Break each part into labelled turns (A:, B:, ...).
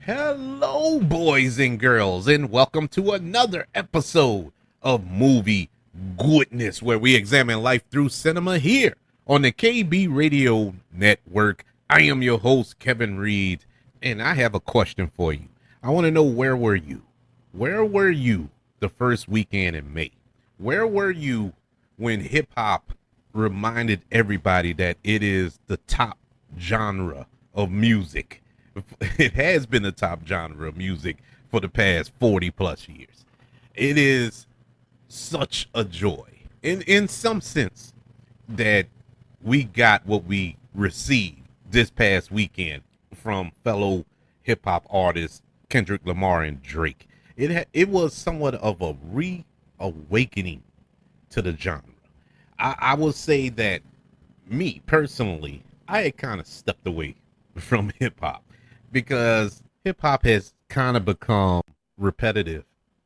A: Hello, boys and girls, and welcome to another episode of Movie Goodness, where we examine life through cinema here on the KB Radio Network. I am your host, Kevin Reed, and I have a question for you. I want to know, where were you? Where were you the first weekend in May? Where were you when hip hop reminded everybody that it is the top genre of music? It has been the top genre of music for the past 40 plus years. It is such a joy in some sense that we got what we received this past weekend from fellow hip hop artists Kendrick Lamar and Drake. It was somewhat of a reawakening to the genre. I will say that, me personally, I had kind of stepped away from hip hop because hip hop has kind of become repetitive.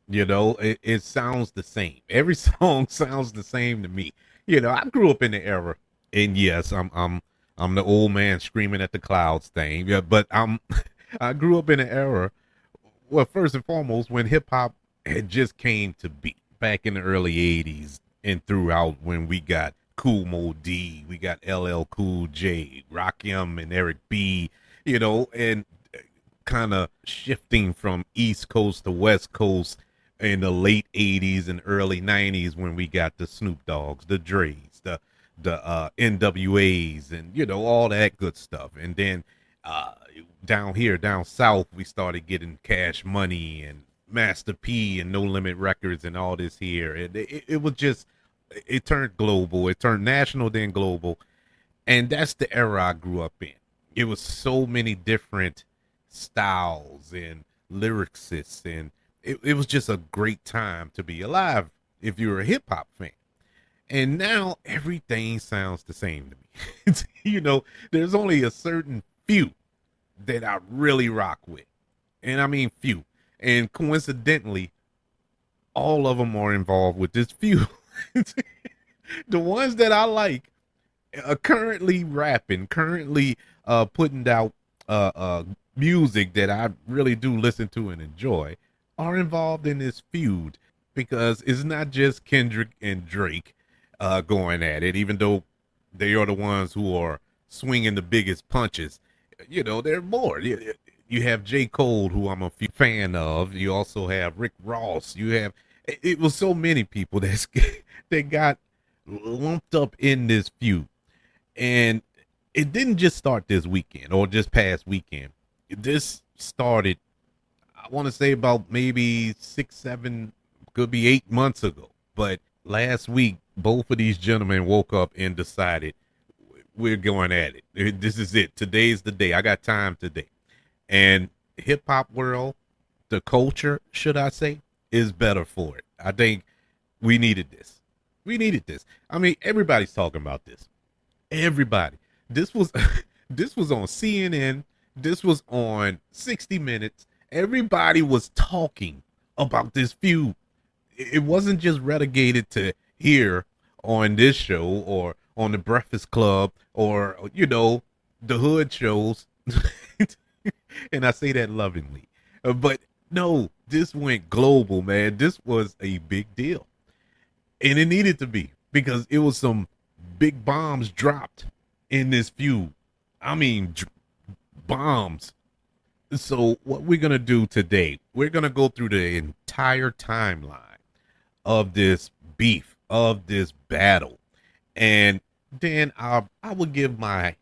A: It sounds the same. Every song sounds the same to me. I grew up in the era, and yes, I'm the old man screaming at the clouds thing. Yeah, but I grew up in an era. Well, first and foremost, when hip hop had just came to be back in the early '80s and throughout, when we got Cool Mo D, we got LL Cool J, Rakim and Eric B, and kind of shifting from East Coast to West Coast in the late '80s and early '90s, when we got the Snoop Dogs, the Dre's, the NWAs, and all that good stuff. And then down here, down south, we started getting Cash Money and Master P and No Limit Records and all this here. It was just, it turned global, it turned national, then global, and that's the era I grew up in. It was so many different styles and lyricists, and it was just a great time to be alive if you're a hip hop fan. And now everything sounds the same to me. There's only a certain few that I really rock with, and I mean few. And coincidentally, all of them are involved with this few. The ones that I like are currently rapping, currently putting out music that I really do listen to and enjoy, are involved in this feud, because it's not just Kendrick and Drake going at it, even though they are the ones who are swinging the biggest punches. There are more. You have J. Cole, who I'm a fan of. You also have Rick Ross. It was so many people that got lumped up in this feud. And it didn't just start this weekend or just past weekend. This started, I want to say, about maybe 6, 7, could be 8 months ago. But last week, both of these gentlemen woke up and decided, we're going at it. This is it. Today's the day. I got time today. And hip hop world, the culture, should I say, is better for it. I think we needed this. We needed this. I mean, everybody's talking about this. Everybody. This was this was on CNN. This was on 60 Minutes. Everybody was talking about this feud. It wasn't just relegated to here on this show or on the Breakfast Club or the hood shows. And I say that lovingly. But no, this went global, man. This was a big deal. And it needed to be, because it was some big bombs dropped in this feud. I mean, bombs. So what we're going to do today, we're going to go through the entire timeline of this beef, of this battle. And then I will give my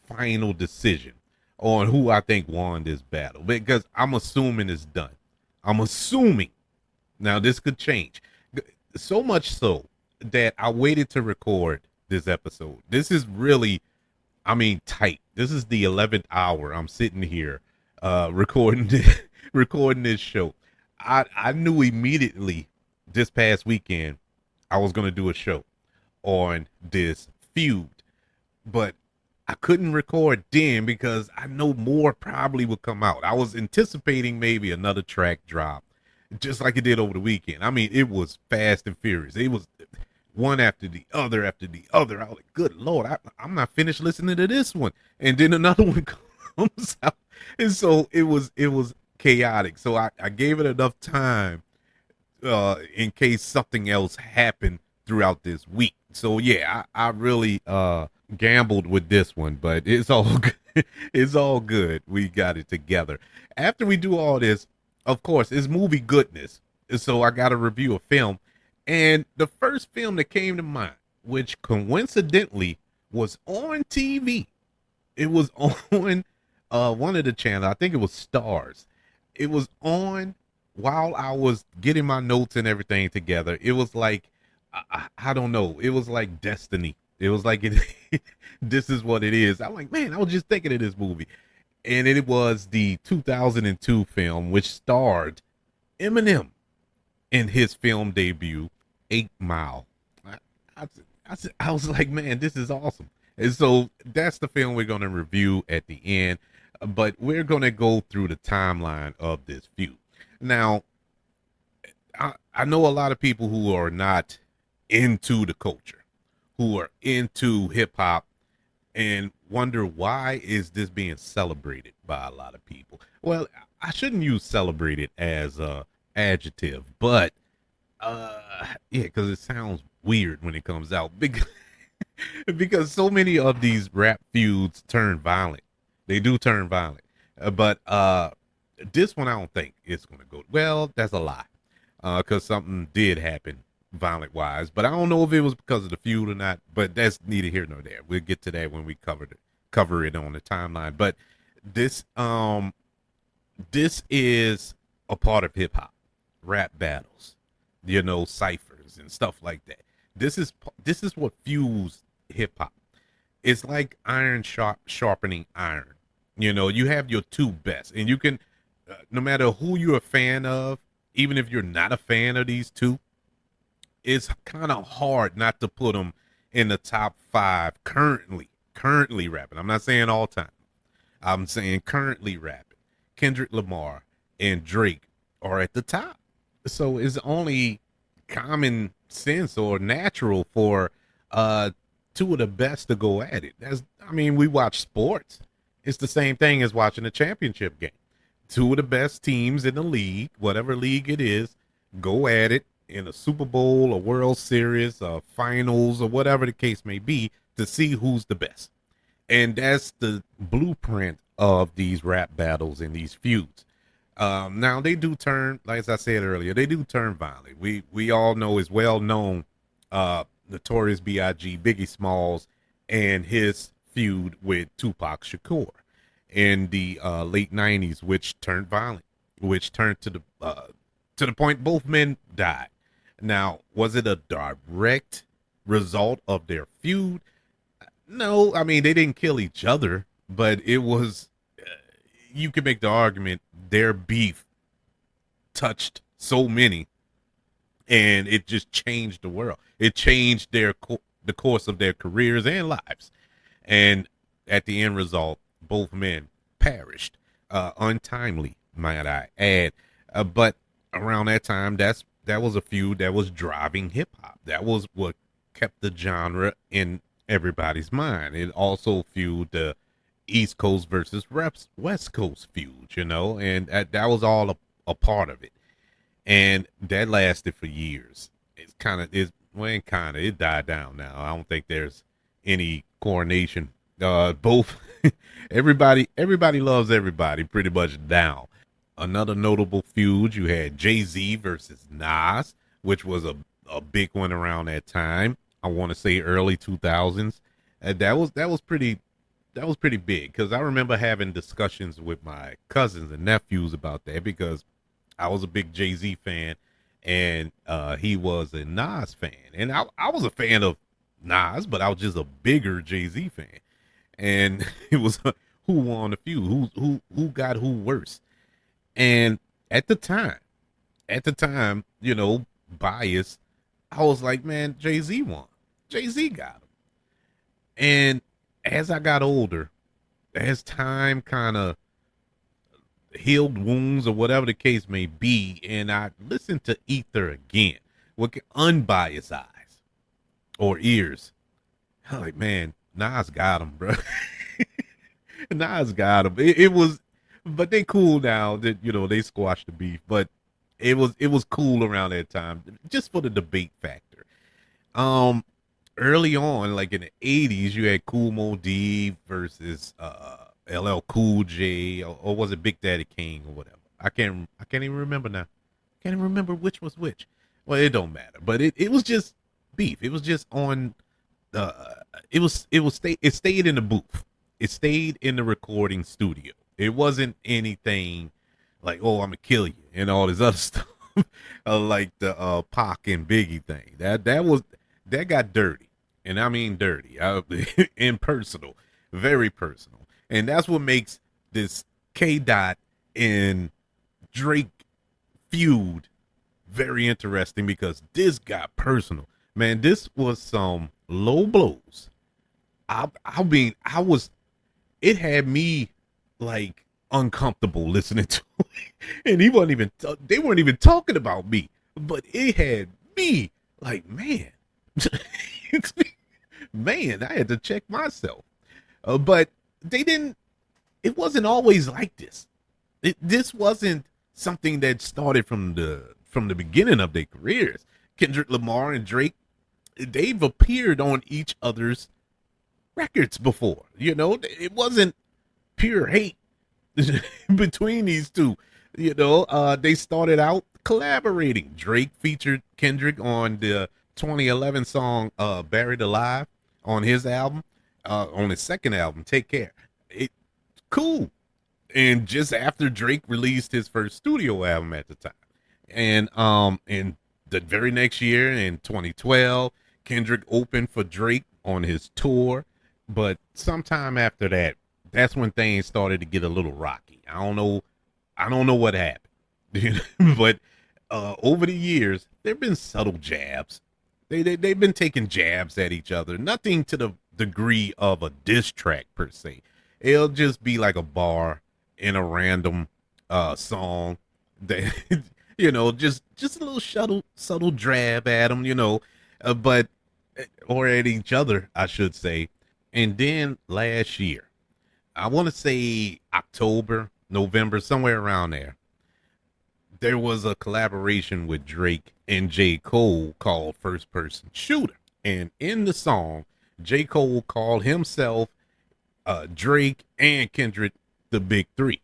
A: final decision on who I think won this battle, because I'm assuming it's done. I'm assuming. Now, this could change. So much so that I waited to record this episode. This is really, I mean, tight. This is the 11th hour. I'm sitting here recording recording this show. I knew immediately this past weekend I was going to do a show on this feud, but I couldn't record then because I know more probably would come out. I was anticipating maybe another track drop, just like it did over the weekend. I mean, it was fast and furious. It was one after the other after the other. I was like, good Lord, I'm not finished listening to this one. And then another one comes out. And so it was chaotic. So I gave it enough time in case something else happened throughout this week. So yeah, I really gambled with this one, but it's all good. It's all good. We got it together. After we do all this, of course, it's movie goodness. So I got to review a film, and the first film that came to mind, which coincidentally was on TV, it was on one of the channels. I think it was Stars. It was on while I was getting my notes and everything together. It was like I don't know. It was like destiny. It was like it, this is what it is. I'm like, man, I was just thinking of this movie, and it was the 2002 film which starred Eminem in his film debut, 8 Mile. I, I, I was like, man, this is awesome. And so that's the film we're going to review at the end, but we're going to go through the timeline of this feud. Now, I know a lot of people who are not into the culture, who are into hip hop, and wonder why is this being celebrated by a lot of people. Well, I shouldn't use celebrated as a adjective, but yeah, because it sounds weird when it comes out. Because so many of these rap feuds turn violent. They do turn violent. But this one I don't think it's gonna go well. That's a lie. Because something did happen violent wise, but I don't know if it was because of the feud or not. But that's neither here nor there. We'll get to that when we cover it on the timeline. But this this is a part of hip hop, rap battles, ciphers and stuff like that. This is what fuels hip hop. It's like iron sharpening iron. You have your two best, and you can, no matter who you're a fan of, even if you're not a fan of these two, it's kind of hard not to put them in the top five currently rapping. I'm not saying all time. I'm saying currently rapping. Kendrick Lamar and Drake are at the top. So it's only common sense or natural for two of the best to go at it. We watch sports. It's the same thing as watching a championship game. Two of the best teams in the league, whatever league it is, go at it in a Super Bowl, a World Series, a finals, or whatever the case may be, to see who's the best. And that's the blueprint of these rap battles and these feuds. Now they do turn, like as I said earlier, they do turn violent. We all know is well known, Notorious B.I.G. Biggie Smalls and his feud with Tupac Shakur in the late '90s, which turned violent, which turned to the point both men died. Now, was it a direct result of their feud? No, they didn't kill each other, but it was. You can make the argument their beef touched so many, and it just changed the world. It changed the course of their careers and lives, and at the end result, both men perished untimely, might I add. But around that time, that was a feud that was driving hip hop. That was what kept the genre in everybody's mind. It also fueled the East Coast versus West Coast feud, and that was all a part of it. And that lasted for years. It died down now. I don't think there's any coronation. Both everybody loves everybody pretty much now. Another notable feud, you had Jay-Z versus Nas, which was a big one around that time. I want to say early 2000s. And that was pretty big, because I remember having discussions with my cousins and nephews about that, because I was a big Jay-Z fan, and he was a Nas fan, and I was a fan of Nas, but I was just a bigger Jay-Z fan, and it was who won the feud, who got who worse. And at the time, bias, I was like, man, Jay-Z won. Jay-Z got him. And as I got older, as time kind of healed wounds or whatever the case may be, and I listened to Ether again with unbiased eyes or ears, I'm like, man, Nas got him, bro. Nas got him. It was but they cool now that they squashed the beef. But it was cool around that time, just for the debate factor. Um, Early on, like in the '80s, you had Cool Mo D versus LL Cool J, or was it Big Daddy King or whatever? I can't even remember now. Can't even remember which was which. Well, it don't matter. But it was just beef. It was just on. It stayed in the booth. It stayed in the recording studio. It wasn't anything like, oh, I'm gonna kill you and all this other stuff, like the Pac and Biggie thing. That got dirty, and I mean dirty, and personal, very personal, and that's what makes this K Dot and Drake feud very interesting, because this got personal. Man, this was some low blows. I was, it had me like uncomfortable listening to it. And they weren't even talking about me, but it had me like, man, man, I had to check myself. But they didn't, it wasn't always like this. This wasn't something that started from the beginning of their careers. Kendrick Lamar and Drake, they've appeared on each other's records before. It wasn't pure hate between these two. They started out collaborating. Drake featured Kendrick on the 2011 song Buried Alive on his album, on his second album, Take Care. It cool. And just after Drake released his first studio album at the time. And the very next year in 2012, Kendrick opened for Drake on his tour. But sometime after that, that's when things started to get a little rocky. I don't know what happened. But over the years, there've been subtle jabs. They've been taking jabs at each other. Nothing to the degree of a diss track per se. It'll just be like a bar in a random song that just a little subtle drab at them, but or at each other, I should say. And then last year, I want to say October, November, somewhere around there was a collaboration with Drake and J. Cole called First Person Shooter. And in the song, J. Cole called himself, Drake, and Kendrick the big three.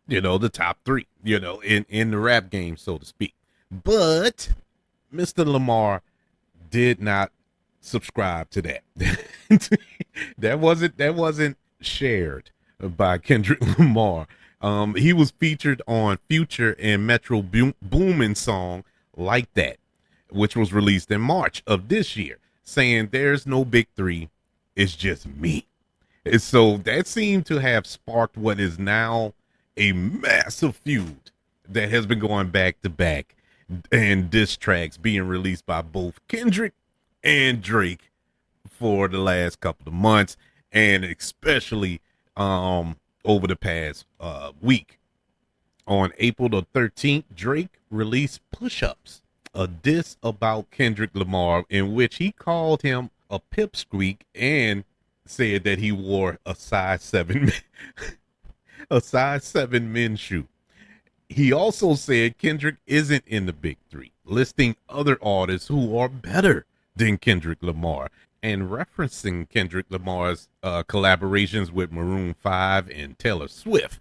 A: The top three, in the rap game, so to speak. But Mr. Lamar did not subscribe to that. That wasn't shared by Kendrick Lamar. He was featured on Future and Metro Boomin song Like That, which was released in March of this year, saying there's no big three, it's just me. And so that seemed to have sparked what is now a massive feud that has been going back to back, and diss tracks being released by both Kendrick and Drake for the last couple of months, and especially over the past week. On April the 13th, Drake released Push Ups, a diss about Kendrick Lamar, in which he called him a pipsqueak and said that he wore a size 7 a size 7 men's shoe. He also said Kendrick isn't in the big three, listing other artists who are better than Kendrick Lamar, and referencing Kendrick Lamar's collaborations with Maroon 5 and Taylor Swift.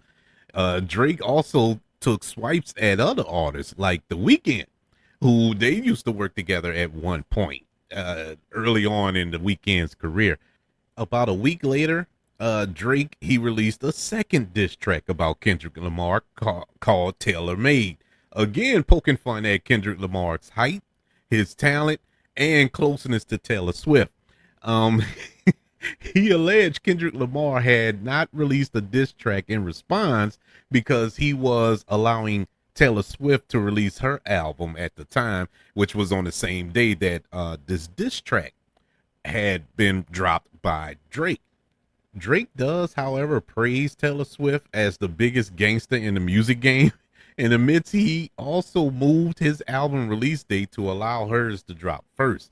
A: Drake also took swipes at other artists like The Weeknd, who they used to work together at one point early on in The Weeknd's career. About a week later, Drake, he released a second diss track about Kendrick Lamar called Tailor Made, again poking fun at Kendrick Lamar's height, his talent, and closeness to Taylor Swift. Um, he alleged Kendrick Lamar had not released a diss track in response because he was allowing Taylor Swift to release her album at the time, which was on the same day that this diss track had been dropped by Drake. Drake does, however, praise Taylor Swift as the biggest gangster in the music game, and admits he also moved his album release date to allow hers to drop first.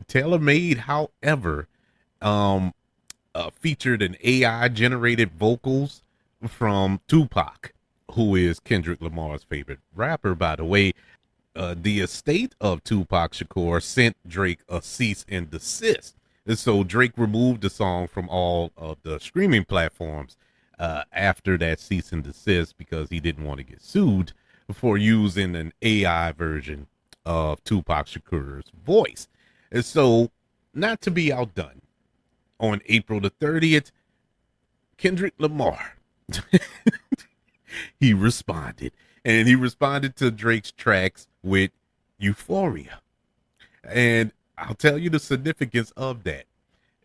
A: Taylor Made, however, featured an AI generated vocals from Tupac, who is Kendrick Lamar's favorite rapper, by the way. The estate of Tupac Shakur sent Drake a cease and desist. And so Drake removed the song from all of the streaming platforms after that cease and desist because he didn't want to get sued for using an AI version of Tupac Shakur's voice. And so, not to be outdone, on April the 30th, Kendrick Lamar he responded. And he responded to Drake's tracks with Euphoria. And I'll tell you the significance of that.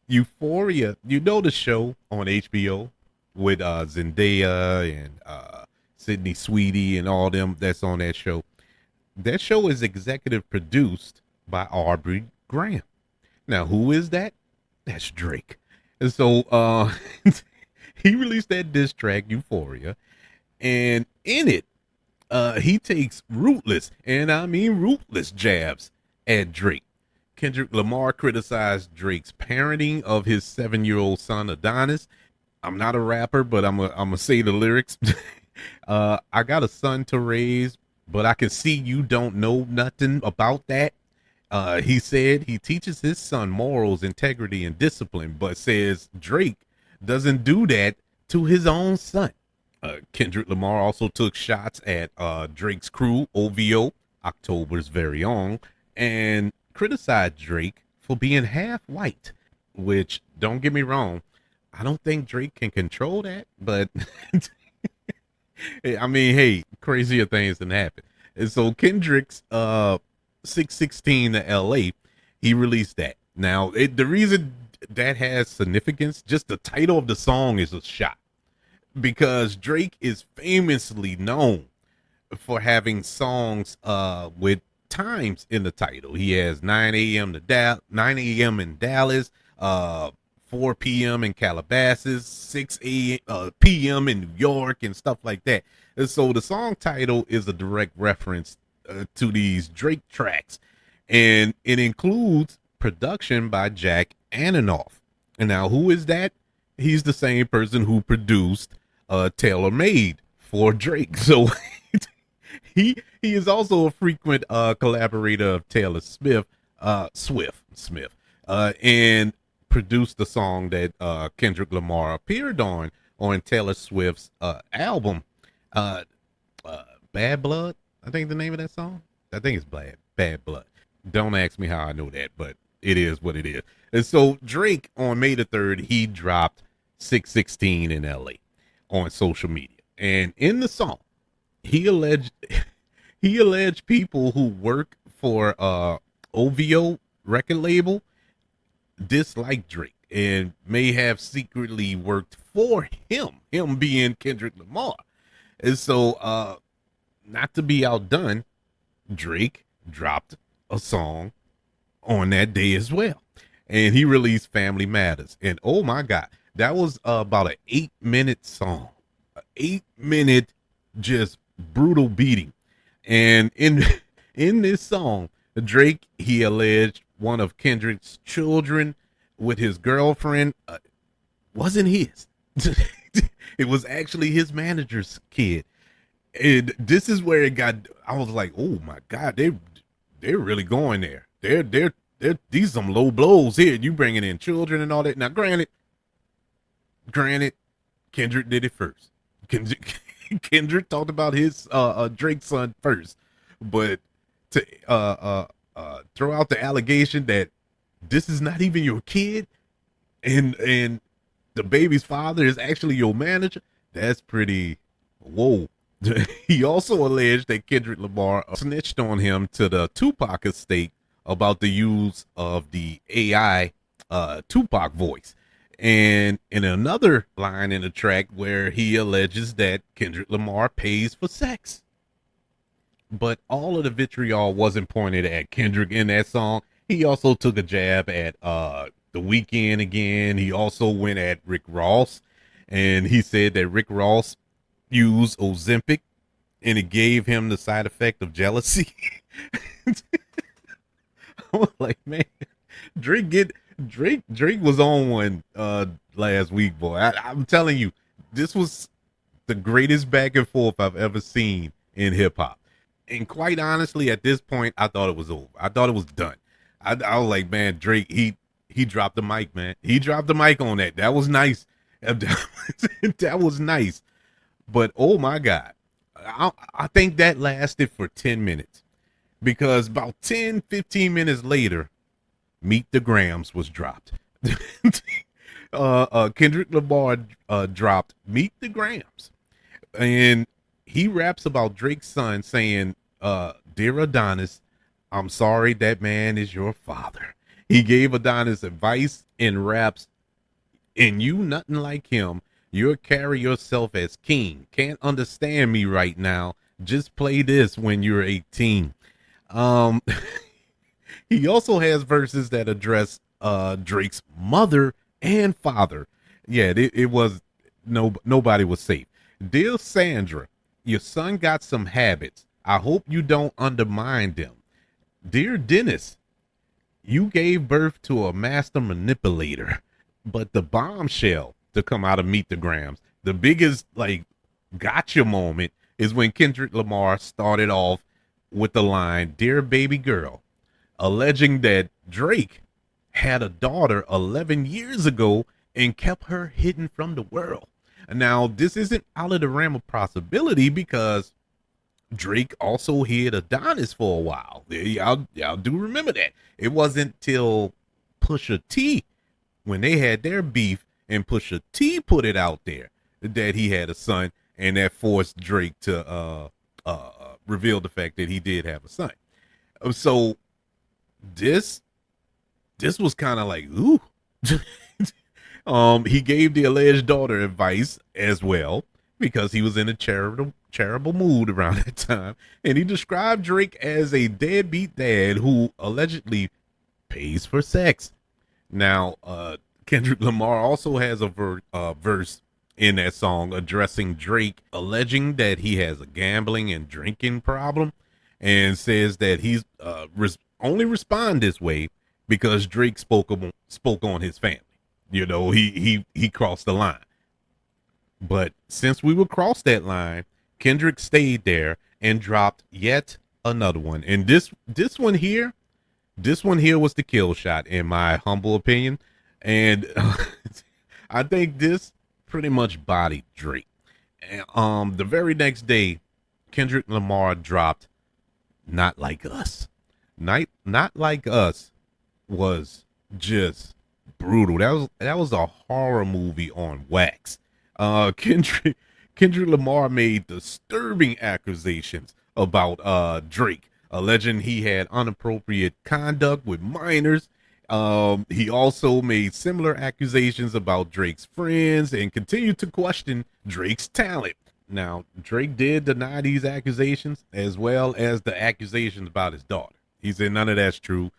A: Euphoria, you know the show on HBO with Zendaya and Sydney Sweetie and all them that's on that show. That show is executive produced by Aubrey Graham. Now, who is that? That's Drake. And so he released that diss track, Euphoria, and in it, he takes rootless, and I mean rootless jabs at Drake. Kendrick Lamar criticized Drake's parenting of his 7-year-old son Adonis. I'm not a rapper, but I'm gonna say the lyrics. I got a son to raise, but I can see you don't know nothing about that. He said he teaches his son morals, integrity, and discipline, but says Drake doesn't do that to his own son. Kendrick Lamar also took shots at Drake's crew, OVO, October's very own, and criticized Drake for being half white, which, don't get me wrong, I don't think Drake can control that, but I mean, hey, crazier things than happen. And so Kendrick's 616 to LA, he released that. Now, the reason that has significance, just the title of the song is a shot, because Drake is famously known for having songs with times in the title. He has 9 a.m. to 9 a.m. in Dallas, 4 p.m. in Calabasas, 6 p.m. in New York, and stuff like that. And so the song title is a direct reference to these Drake tracks, and it includes production by Jack Antonoff. And now, who is that? He's the same person who produced Tailor Made for Drake. So he is also a frequent collaborator of Taylor Smith, and produced the song that Kendrick Lamar appeared on Taylor Swift's album, Bad Blood. I think the name of that song. I think it's Bad Blood. Don't ask me how I know that, but it is what it is. And so Drake on May the 3rd, he dropped 616 in LA on social media. And in the song, he alleged people who work for OVO record label dislike Drake and may have secretly worked for him being Kendrick Lamar. And so not to be outdone, Drake dropped a song on that day as well. And he released Family Matters. And oh my God, that was about an 8-minute song. An 8-minute just brutal beating. And in this song, Drake, he alleged one of Kendrick's children with his girlfriend wasn't his. It was actually his manager's kid. And this is where it got, I was like, oh my God, they're really going there. They're these some low blows here. You bringing in children and all that. Now, granted, Kendrick did it first. Kendrick talked about his Drake's son first, but to throw out the allegation that this is not even your kid, and the baby's father is actually your manager, that's pretty whoa. He also alleged that Kendrick Lamar snitched on him to the Tupac estate about the use of the AI Tupac voice. And in another line in the track where he alleges that Kendrick Lamar pays for sex. But all of the vitriol wasn't pointed at Kendrick in that song. He also took a jab at The Weeknd again. He also went at Rick Ross, and he said that Rick Ross used Ozempic and it gave him the side effect of jealousy. I was like, man, Drake was on one last week, boy. I'm telling you, this was the greatest back and forth I've ever seen in hip hop. And quite honestly, at this point, I thought it was over. I thought it was done. I was like, man, Drake, he dropped the mic, man. He dropped the mic on that. That was nice. That was nice. But oh my God, I think that lasted for 10 minutes because about 10, 15 minutes later, Meet the Grams was dropped. Kendrick Lamar dropped Meet the Grams. And he raps about Drake's son saying, Dear Adonis, I'm sorry that man is your father. He gave Adonis advice in raps, and you nothing like him. You'll carry yourself as king. Can't understand me right now. Just play this when you're 18. Um, he also has verses that address Drake's mother and father. Yeah, it was nobody was safe. Dear Sandra, your son got some habits. I hope you don't undermine them. Dear Dennis, you gave birth to a master manipulator. But the bombshell to come out of Meet the Grams, the biggest like gotcha moment is when Kendrick Lamar started off with the line, Dear baby girl, alleging that Drake had a daughter 11 years ago and kept her hidden from the world. Now, this isn't out of the realm of possibility because Drake also hid Adonis for a while. Y'all do remember that. It wasn't till Pusha T, when they had their beef and Pusha T put it out there that he had a son, and that forced Drake to reveal the fact that he did have a son. So this was kind of like, ooh. He gave the alleged daughter advice as well because he was in a charitable mood around that time, and he described Drake as a deadbeat dad who allegedly pays for sex. Now, Kendrick Lamar also has a verse in that song addressing Drake, alleging that he has a gambling and drinking problem, and says that he's only respond this way because Drake spoke on his family. You know, he crossed the line. But since we would cross that line, Kendrick stayed there and dropped yet another one. And this one here was the kill shot in my humble opinion. And I think this pretty much bodied Drake. And, the very next day, Kendrick Lamar dropped Not Like Us. Not Like Us was just brutal. That was a horror movie on wax. Kendrick Lamar made disturbing accusations about Drake, alleging he had inappropriate conduct with minors. He also made similar accusations about Drake's friends and continued to question Drake's talent. Now, Drake did deny these accusations as well as the accusations about his daughter. He said none of that's true,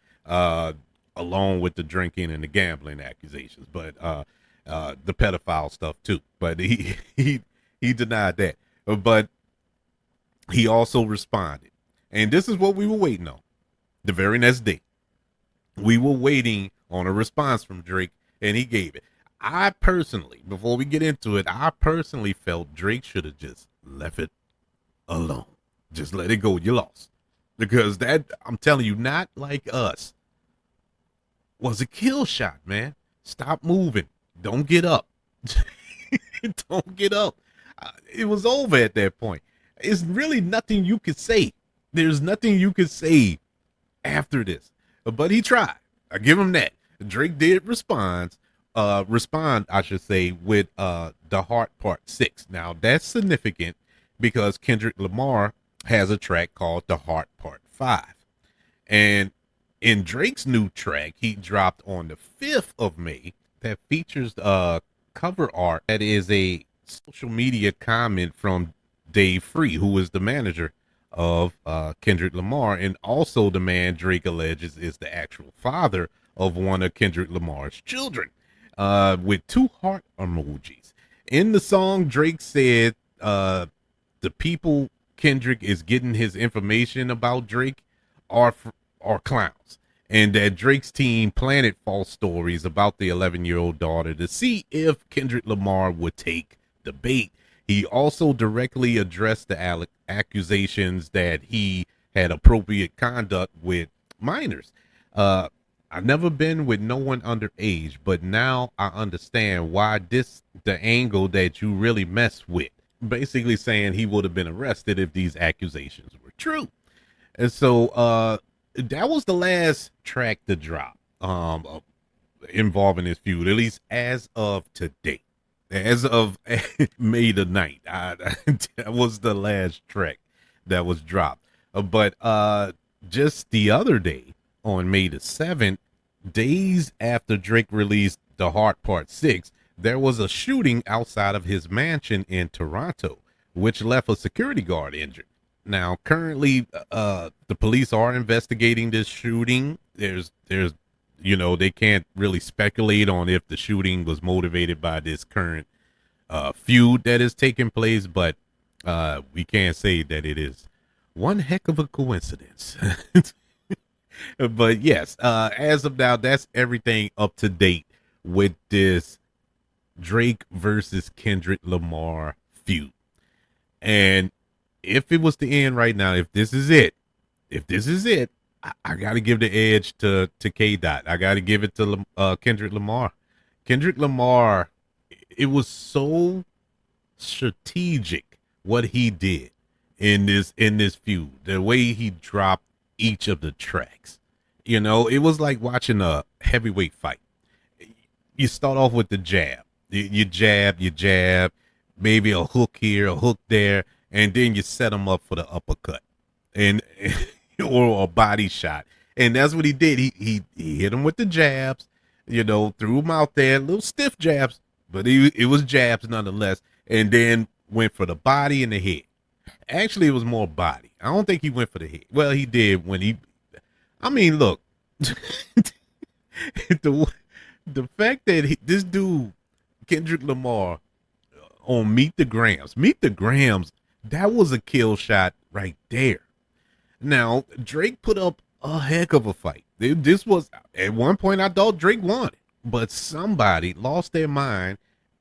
A: along with the drinking and the gambling accusations, but the pedophile stuff too. But he denied that. But he also responded. And this is what we were waiting on. The very next day, we were waiting on a response from Drake, and he gave it. I personally, before we get into it, I personally felt Drake should have just left it alone. Just let it go. You lost. Because that, I'm telling you, Not Like Us was a kill shot, man. Stop moving. Don't get up. Don't get up. It was over at that point. It's really nothing you could say. There's nothing you could say after this. But he tried. I give him that. Drake did respond, I should say, with The Heart Part 6. Now, that's significant because Kendrick Lamar has a track called The Heart Part 5. And in Drake's new track, he dropped on the 5th of May that features cover art that is a social media comment from Dave Free, who is the manager of Kendrick Lamar, and also the man Drake alleges is the actual father of one of Kendrick Lamar's children, with 2 heart emojis. In the song, Drake said the people Kendrick is getting his information about Drake are clowns, and that Drake's team planted false stories about the 11-year-old daughter to see if Kendrick Lamar would take the bait. He also directly addressed the accusations that he had appropriate conduct with minors. Uh, I've never been with no one underage, but now I understand why this the angle that you really mess with. Basically saying he would have been arrested if these accusations were true. And so that was the last track to drop involving this feud, at least as of today. As of May the 9th, that was the last track that was dropped. But just the other day, on May the 7th, days after Drake released The Heart Part 6, there was a shooting outside of his mansion in Toronto, which left a security guard injured. Now, currently, the police are investigating this shooting. They can't really speculate on if the shooting was motivated by this current feud that is taking place, but we can't say that it is one heck of a coincidence. But yes, as of now, that's everything up to date with this Drake versus Kendrick Lamar feud. And if it was to end right now, if this is it, I got to give the edge to K Dot. I got to give it to Kendrick Lamar. Kendrick Lamar, it was so strategic what he did in this feud. The way he dropped each of the tracks. It was like watching a heavyweight fight. You start off with the jab. You jab, maybe a hook here, a hook there, and then you set him up for the uppercut. And or a body shot. And that's what he did. He hit him with the jabs, threw him out there, little stiff jabs, but it was jabs nonetheless. And then went for the body and the head. Actually, it was more body. I don't think he went for the head. Well, he did when look, the fact that this dude, Kendrick Lamar, on Meet the Grams, that was a kill shot right there. Now, Drake put up a heck of a fight. This was, at one point, I thought Drake won it, but somebody lost their mind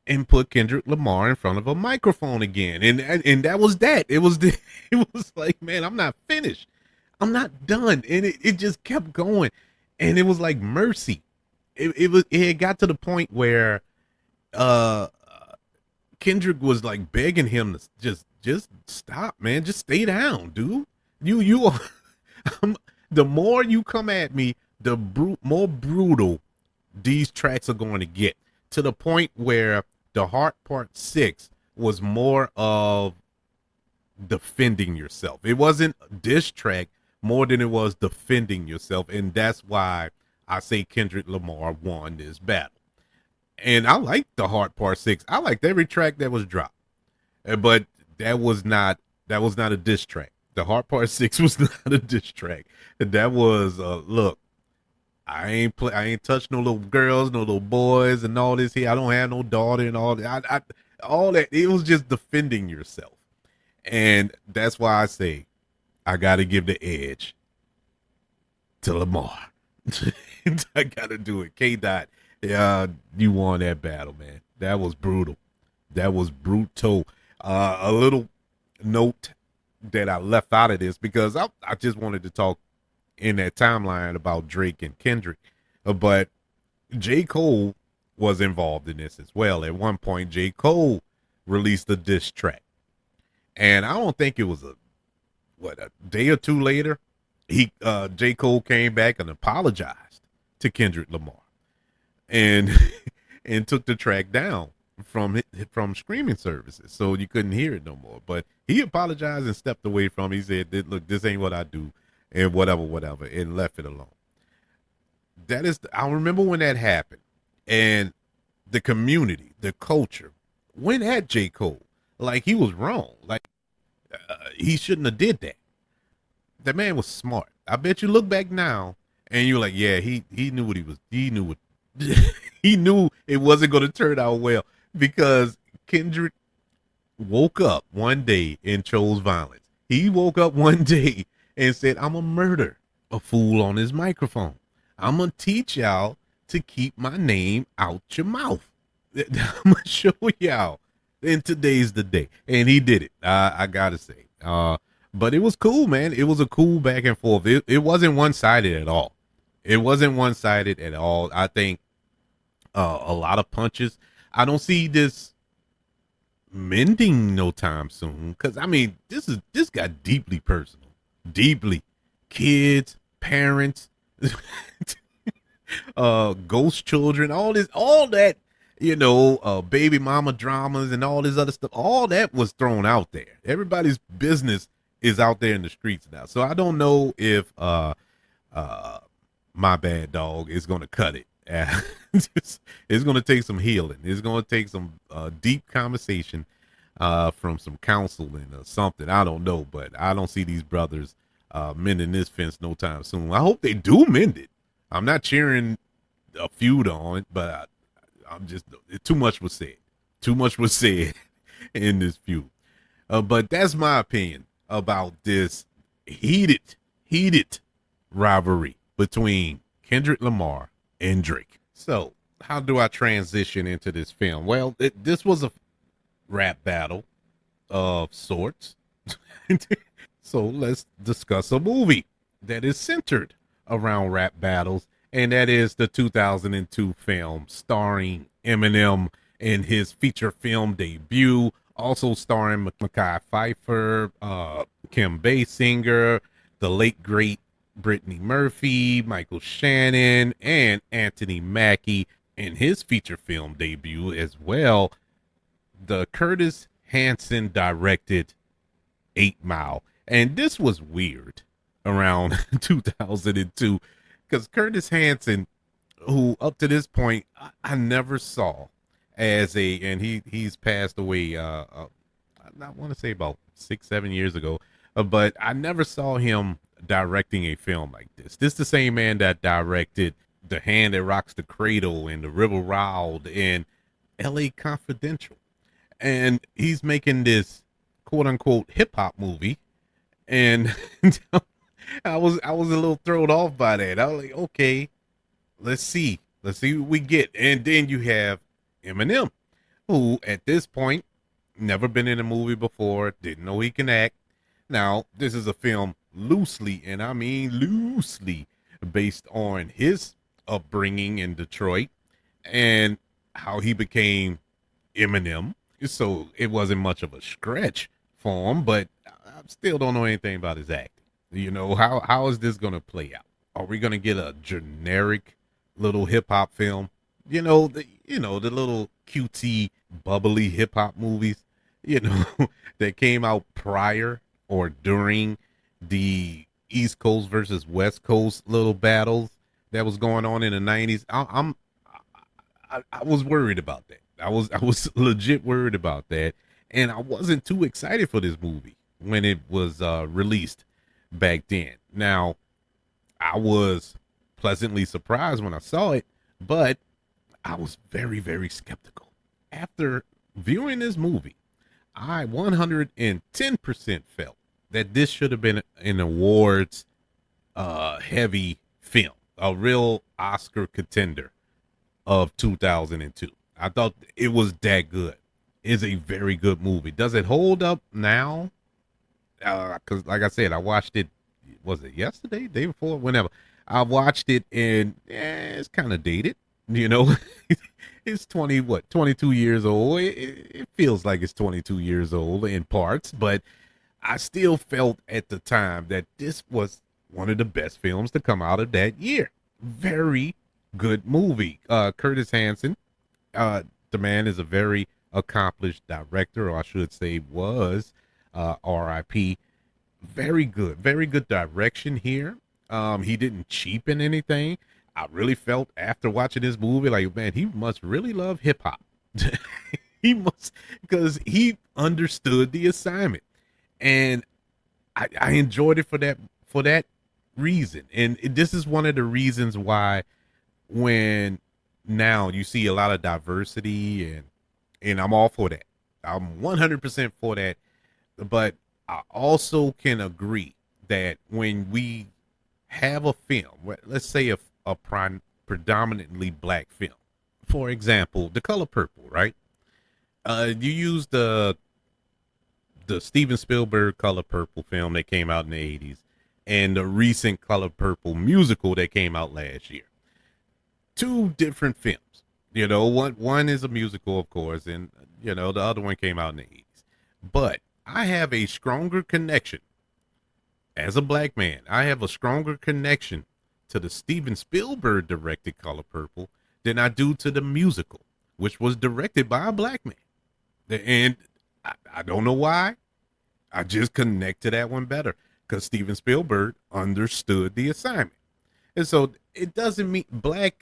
A: and put Kendrick Lamar in front of a microphone again. And that was that. It was like, man, I'm not finished. I'm not done. And it just kept going. And it was like mercy. It had got to the point where Kendrick was like begging him to just stop, man. Just stay down, dude. You are the more you come at me, the more brutal these tracks are going to get, to the point where The Heart Part 6 was more of defending yourself. It wasn't a diss track more than it was defending yourself. And that's why I say Kendrick Lamar won this battle. And I liked The Heart Part 6. I liked every track that was dropped. But that was not a diss track. The Heart Part 6 was not a diss track. That was look, I ain't touched no little girls, no little boys, and all this here. I don't have no daughter and all that. All that. It was just defending yourself, and that's why I say I got to give the edge to Lamar. I got to do it. K Dot, you won that battle, man. That was brutal. That was brutal. A little note that I left out of this, because I just wanted to talk in that timeline about Drake and Kendrick, but J. Cole was involved in this as well. At one point, J. Cole released a diss track, and I don't think it was a day or two later, J. Cole came back and apologized to Kendrick Lamar, and and took the track down from streaming services, so you couldn't hear it no more. But he apologized and stepped away from it. He said, look, this ain't what I do, and whatever, and left it alone. I remember when that happened, and the community, the culture, went at J. Cole like he was wrong, like he shouldn't have did that. That man was smart. I bet you look back now and you're like, yeah, he knew what he knew he knew it wasn't going to turn out well, because Kendrick woke up one day and chose violence. He woke up one day and said, I'm going to murder a fool on his microphone. I'm going to teach y'all to keep my name out your mouth. I'm going to show y'all And today's the day, and he did it. I gotta say, but it was cool, man. It was a cool back and forth. It wasn't one sided at all. It wasn't one sided at all. I think a lot of punches. I don't see this mending no time soon. Because I mean, this got deeply personal, deeply kids, parents, ghost children, all that, baby mama dramas and all this other stuff. All that was thrown out there. Everybody's business is out there in the streets now. So I don't know if my bad dog is gonna cut it. It's gonna take some healing. It's gonna take some deep conversation from some counseling or something. I don't know, but I don't see these brothers mending this fence no time soon. I hope they do mend it. I'm not cheering a feud on it, but I'm just, too much was said. Too much was said in this feud. But that's my opinion about this heated rivalry between Kendrick Lamar and Drake. So, how do I transition into this film? Well, this was a rap battle of sorts. So, let's discuss a movie that is centered around rap battles, and that is the 2002 film starring Eminem in his feature film debut, also starring Mekhi Phifer, Kim Basinger, the late great Brittany Murphy, Michael Shannon, and Anthony Mackie in his feature film debut as well. The Curtis Hanson directed 8 Mile. And this was weird around 2002 because Curtis Hanson, who up to this point I never saw as and he's passed away, I want to say about 6-7 years ago, but I never saw him directing a film like this. This is the same man that directed The Hand That Rocks the Cradle and The River Wild and LA Confidential. And he's making this quote unquote hip hop movie. And I was a little thrown off by that. I was like, okay, let's see what we get. And then you have Eminem, who at this point never been in a movie before, didn't know he can act. Now, this is a film loosely, and I mean loosely, based on his upbringing in Detroit and how he became Eminem. So it wasn't much of a stretch for him, but I still don't know anything about his acting. How is this going to play out? Are we going to get a generic little hip hop film? The little cutesy, bubbly hip hop movies, that came out prior or during the East Coast versus West Coast little battles that was going on in the 90s. I was worried about that. I was legit worried about that, and I wasn't too excited for this movie when it was released back then. Now, I was pleasantly surprised when I saw it, but I was very, very skeptical. After viewing this movie, I 110% felt that this should have been an awards heavy film, a real Oscar contender of 2002. I thought it was that good. It's a very good movie. Does it hold up now? Because like I said, I watched it, was it yesterday, day before, whenever. I watched it and it's kind of dated, It's 22 years old. It feels like it's 22 years old in parts, but I still felt at the time that this was one of the best films to come out of that year. Very good movie. Curtis Hanson, the man is a very accomplished director, or I should say was, RIP. Very good direction here. He didn't cheapen anything. I really felt after watching this movie, like, man, he must really love hip hop. He must, because he understood the assignment, and I enjoyed it for that reason. And this is one of the reasons why, when now you see a lot of diversity, and I'm all for that. I'm 100% for that. But I also can agree that when we have a film, let's say a predominantly black film, for example, The Color Purple, right? You used the Steven Spielberg Color Purple film that came out in the 80s and the recent Color Purple musical that came out last year. Two different films. One is a musical, of course, and the other one came out in the 80s. But I have a stronger connection as a black man. I have a stronger connection to the Steven Spielberg directed Color Purple than I do to the musical, which was directed by a black man. And I don't know why. I just connect to that one better because Steven Spielberg understood the assignment. And so it doesn't mean black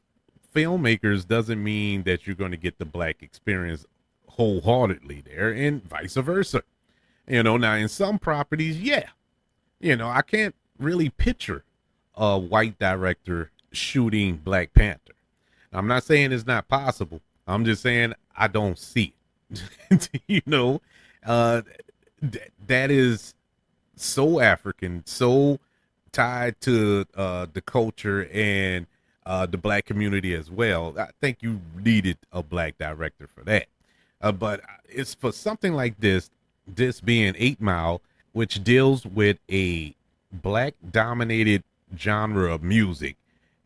A: filmmakers doesn't mean that you're going to get the black experience wholeheartedly there and vice versa. Now in some properties, yeah, I can't really picture a white director shooting Black Panther. I'm not saying it's not possible. I'm just saying I don't see it. That is so African, so tied to the culture and the black community as well. I think you needed a black director for that. But it's for something like this being 8 Mile, which deals with a black dominated genre of music,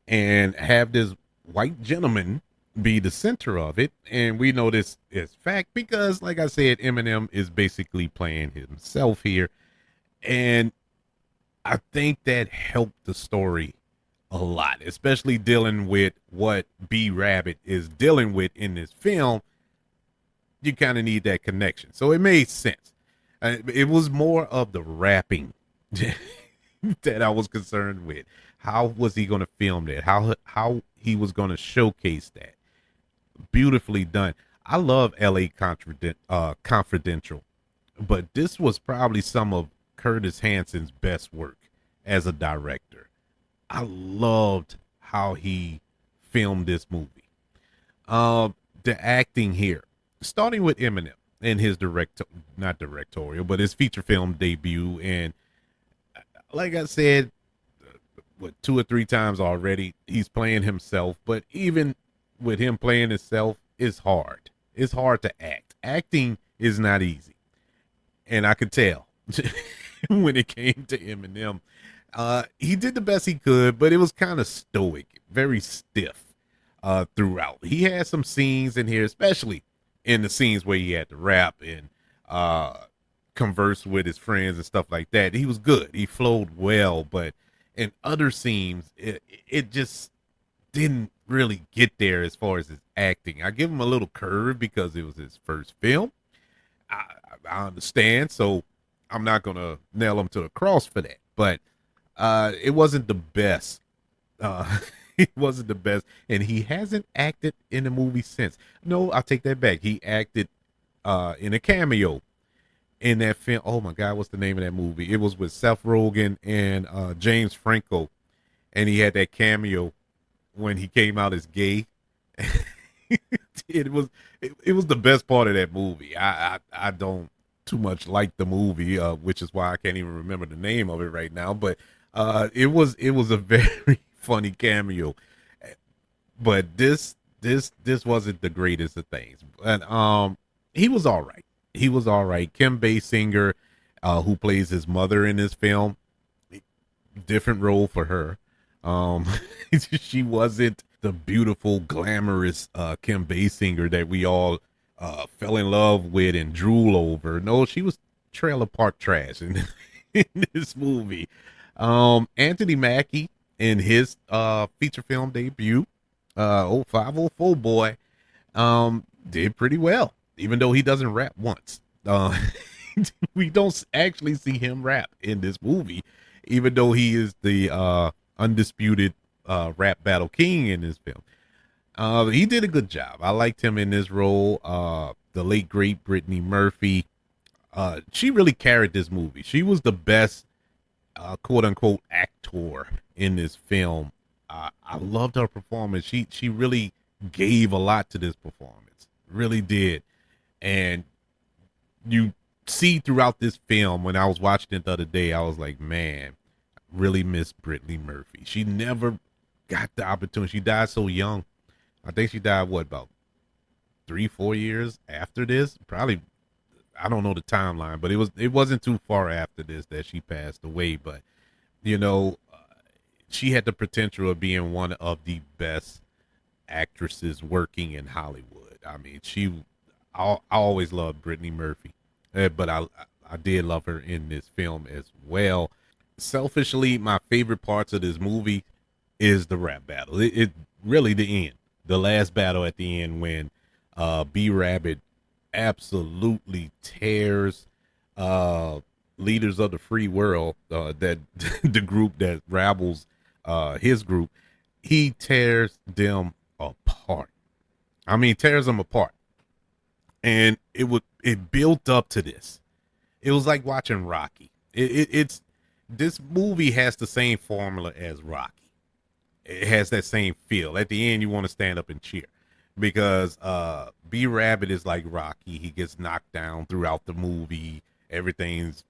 A: and have this white gentleman be the center of it. And we know this is fact because, like I said, Eminem is basically playing himself here. And I think that helped the story a lot, especially dealing with what B Rabbit is dealing with in this film. You kind of need that connection. So it made sense. It was more of the rapping that I was concerned with. How was he going to film that? How he was going to showcase that? Beautifully done. I love L.A. Confidential, but this was probably some of Curtis Hanson's best work as a director. I loved how he filmed this movie. The acting here, starting with Eminem and his not directorial, but his feature film debut. And like I said, what, 2 or 3 times already, he's playing himself. But even with him playing himself, it's hard. It's hard to act. Acting is not easy. And I could tell when it came to Eminem. He did the best he could, but it was kind of stoic, very stiff throughout. He had some scenes in here, especially in the scenes where he had to rap and converse with his friends and stuff like that. He was good. He flowed well, but in other scenes, it just didn't really get there as far as his acting. I give him a little curve because it was his first film. I understand, so I'm not gonna nail him to the cross for that. But it wasn't the best. It wasn't the best, and he hasn't acted in a movie since. No, I'll take that back. He acted in a cameo in that film. Oh my God, what's the name of that movie? It was with Seth Rogen and James Franco, and he had that cameo when he came out as gay. It was the best part of that movie. I don't too much like the movie, which is why I can't even remember the name of it right now. But it was a very funny cameo. But this wasn't the greatest of things. And he was all right. He was all right. Kim Basinger, who plays his mother in this film, different role for her. She wasn't the beautiful, glamorous Kim Basinger that we all fell in love with and drool over. No, she was trailer park trash in this movie. Anthony Mackie in his feature film debut, 0504 boy, did pretty well, even though he doesn't rap once. We don't actually see him rap in this movie, even though he is the undisputed rap battle king in this film. He did a good job. I liked him in this role. The late great Brittany Murphy, she really carried this movie. She was the best quote unquote actor in this film. I loved her performance. She really gave a lot to this performance, really did. And you see throughout this film, when I was watching it the other day, I was like, man, I really miss Brittany Murphy. She never got the opportunity. She died so young. I think she died, what, about 3-4 years after this. Probably, I don't know the timeline, but it wasn't too far after this that she passed away. But you know, she had the potential of being one of the best actresses working in Hollywood. I mean, I always loved Brittany Murphy, but I did love her in this film as well. Selfishly, my favorite parts of this movie is the rap battle. It really the end, the last battle at the end when B Rabbit absolutely tears uh leaders of the free world, that the group that rabbles his group. He tears them apart. I mean, tears them apart. And it built up to this. It was like watching Rocky. It's this movie has the same formula as Rocky. It has that same feel. At the end, you want to stand up and cheer because B Rabbit is like Rocky. He gets knocked down throughout the movie. Everything's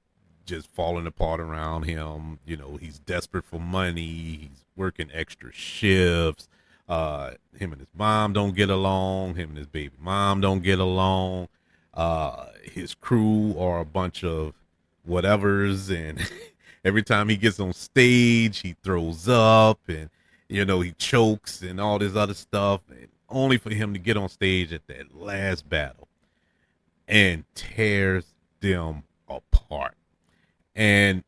A: just falling apart around him. You know, he's desperate for money. He's working extra shifts. Him and his mom don't get along. Him and his baby mom don't get along. His crew are a bunch of whatevers, and every time he gets on stage, he throws up, and he chokes and all this other stuff, and only for him to get on stage at that last battle and tears them apart. And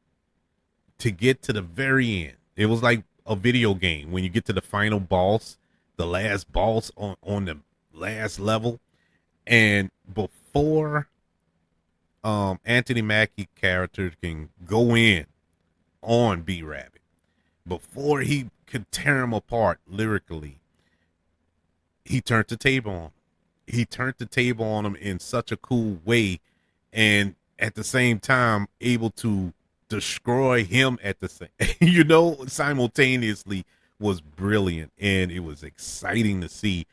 A: to get to the very end, it was like a video game when you get to the final boss, the last boss on the last level. And before Anthony Mackie character can go in on B Rabbit, before he could tear him apart lyrically, he turned the table on him. He turned the table on him in such a cool way, and at the same time able to destroy him at the same simultaneously, was brilliant. And it was exciting to see,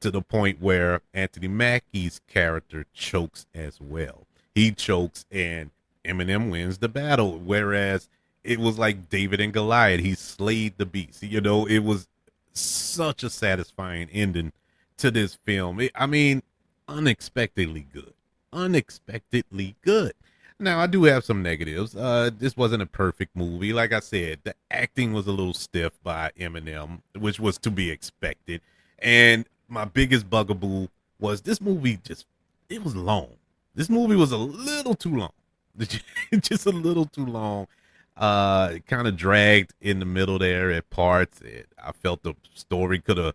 A: to the point where Anthony Mackie's character chokes as well. He chokes and Eminem wins the battle, whereas it was like David and Goliath. He slayed the beast. It was such a satisfying ending to this film. I mean, unexpectedly good. Unexpectedly good. Now, I do have some negatives. This wasn't a perfect movie. Like I said, the acting was a little stiff by Eminem, which was to be expected. And my biggest bugaboo was this movie it was long. This movie was a little too long. Just a little too long. It kind of dragged in the middle there at parts. I felt the story could have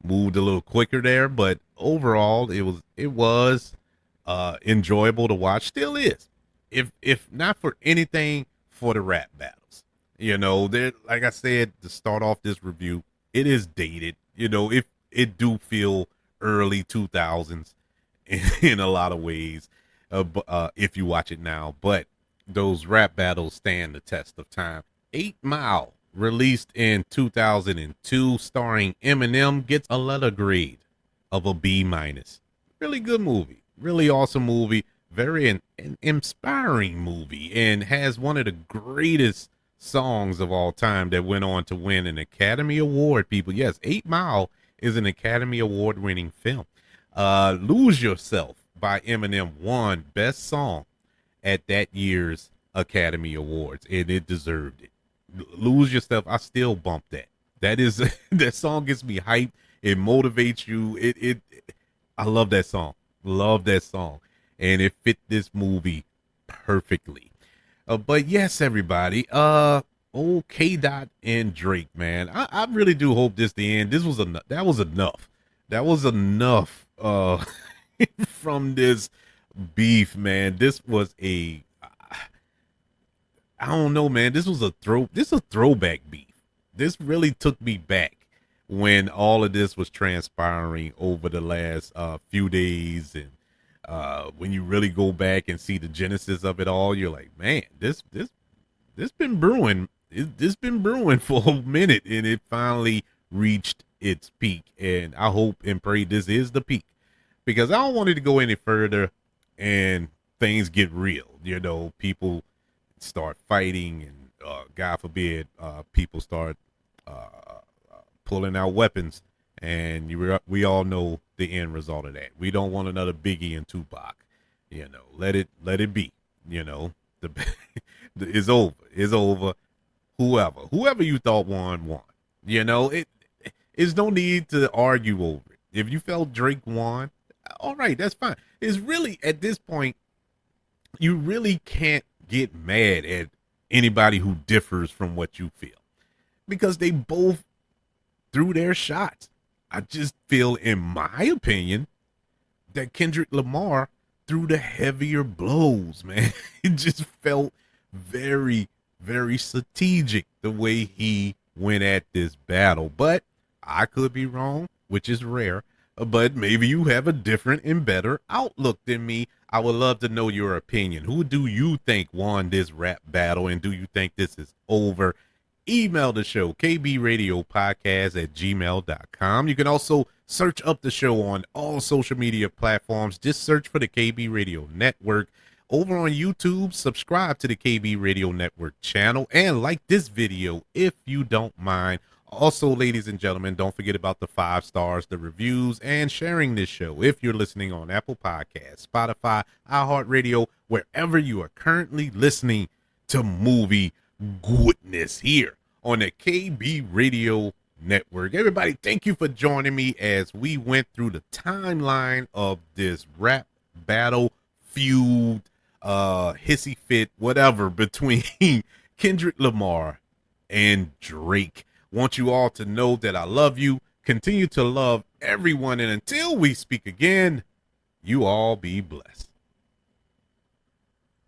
A: moved a little quicker there, but overall it was enjoyable to watch. Still is. If not for anything, for the rap battles. There, like I said to start off this review, it is dated. If it do feel early 2000s in a lot of ways, if you watch it now, but those rap battles stand the test of time. 8 Mile, released in 2002, starring Eminem, gets a letter grade of a B-. Really good movie. Really awesome movie. Very an inspiring movie, and has one of the greatest songs of all time that went on to win an Academy Award, people. Yes, 8 Mile is an Academy Award winning film. Lose Yourself by Eminem won Best Song at that year's Academy Awards, and it deserved it. Lose Yourself, I still bump that. That is that song gets me hyped. It motivates you. I love that song. Love that song. And it fit this movie perfectly. But yes, everybody, old K. Dot and Drake, man. I really do hope this the end. That was enough. That was enough from this beef, man. This was I don't know, man. This is a throwback beef. This really took me back when all of this was transpiring over the last few days. And when you really go back and see the genesis of it all, you're like, man, this been brewing. This been brewing for a minute, and it finally reached its peak. And I hope and pray this is the peak, because I don't want it to go any further and things get real. People start fighting, and God forbid, people start pulling out weapons and we all know the end result of that. We don't want another Biggie and Tupac. Let it be. The it's over. It's over. Whoever you thought won. It is no need to argue over it. If you felt Drake won, all right, that's fine. It's really at this point, you really can't get mad at anybody who differs from what you feel because they both threw their shots. I just feel, in my opinion, that Kendrick Lamar threw the heavier blows, man. It just felt very, very strategic the way he went at this battle. But I could be wrong, which is rare. But maybe you have a different and better outlook than me. I would love to know your opinion. Who do you think won this rap battle, and do you think this is over? Email the show, kbradiopodcast@gmail.com. You can also search up the show on all social media platforms. Just search for the KB Radio Network. Over on YouTube, subscribe to the KB Radio Network channel and like this video if you don't mind. Also, ladies and gentlemen, don't forget about the 5 stars, the reviews, and sharing this show if you're listening on Apple Podcasts, Spotify, iHeartRadio, wherever you are currently listening to Movie Goodness here on the KB Radio Network. Everybody, thank you for joining me as we went through the timeline of this rap battle, feud, hissy fit, whatever, between Kendrick Lamar and Drake. Want you all to know that I love you. Continue to love everyone. And until we speak again, you all be blessed.